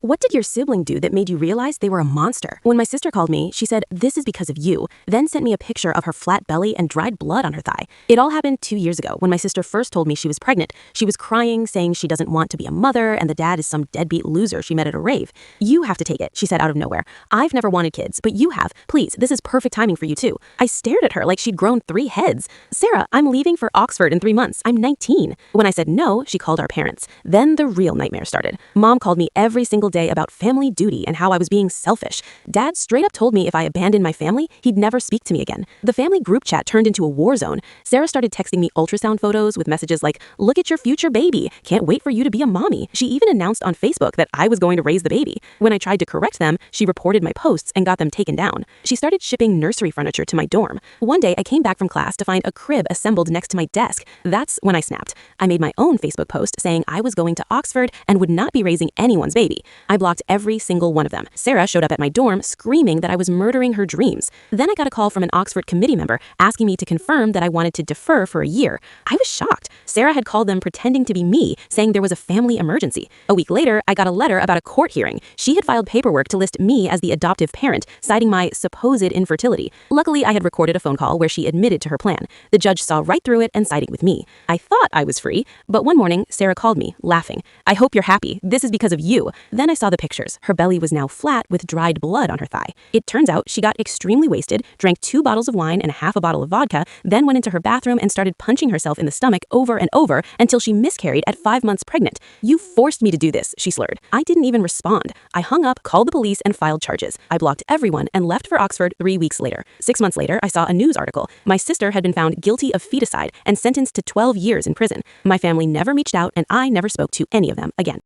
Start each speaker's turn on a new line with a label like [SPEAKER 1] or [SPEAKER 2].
[SPEAKER 1] What did your sibling do that made you realize they were a monster? When my sister called me, she said, "This is because of you," then sent me a picture of her flat belly and dried blood on her thigh. It all happened 2 years ago when my sister first told me she was pregnant. She was crying, saying she doesn't want to be a mother and the dad is some deadbeat loser she met at a rave. "You have to take it," she said out of nowhere. "I've never wanted kids, but you have. Please, this is perfect timing for you too." I stared at her like she'd grown 3 heads. "Sarah, I'm leaving for Oxford in 3 months. I'm 19. When I said no, she called our parents. Then the real nightmare started. Mom called me every single day about family duty and how I was being selfish. Dad straight up told me if I abandoned my family, he'd never speak to me again. The family group chat turned into a war zone. Sarah started texting me ultrasound photos with messages like, "Look at your future baby. Can't wait for you to be a mommy." She even announced on Facebook that I was going to raise the baby. When I tried to correct them, she reported my posts and got them taken down. She started shipping nursery furniture to my dorm. One day, I came back from class to find a crib assembled next to my desk. That's when I snapped. I made my own Facebook post saying I was going to Oxford and would not be raising anyone's baby. I blocked every single one of them. Sarah showed up at my dorm screaming that I was murdering her dreams. Then I got a call from an Oxford committee member asking me to confirm that I wanted to defer for a year. I was shocked. Sarah had called them pretending to be me, saying there was a family emergency. A week later, I got a letter about a court hearing. She had filed paperwork to list me as the adoptive parent, citing my supposed infertility. Luckily, I had recorded a phone call where she admitted to her plan. The judge saw right through it and sided with me. I thought I was free, but one morning, Sarah called me, laughing. "I hope you're happy. This is because of you." Then I saw the pictures. Her belly was now flat with dried blood on her thigh. It turns out she got extremely wasted, drank 2 bottles of wine and half a bottle of vodka, then went into her bathroom and started punching herself in the stomach over and over until she miscarried at 5 months pregnant. "You forced me to do this," she slurred. I didn't even respond. I hung up, called the police, and filed charges. I blocked everyone and left for Oxford 3 weeks later. 6 months later, I saw a news article. My sister had been found guilty of feticide and sentenced to 12 years in prison. My family never reached out and I never spoke to any of them again.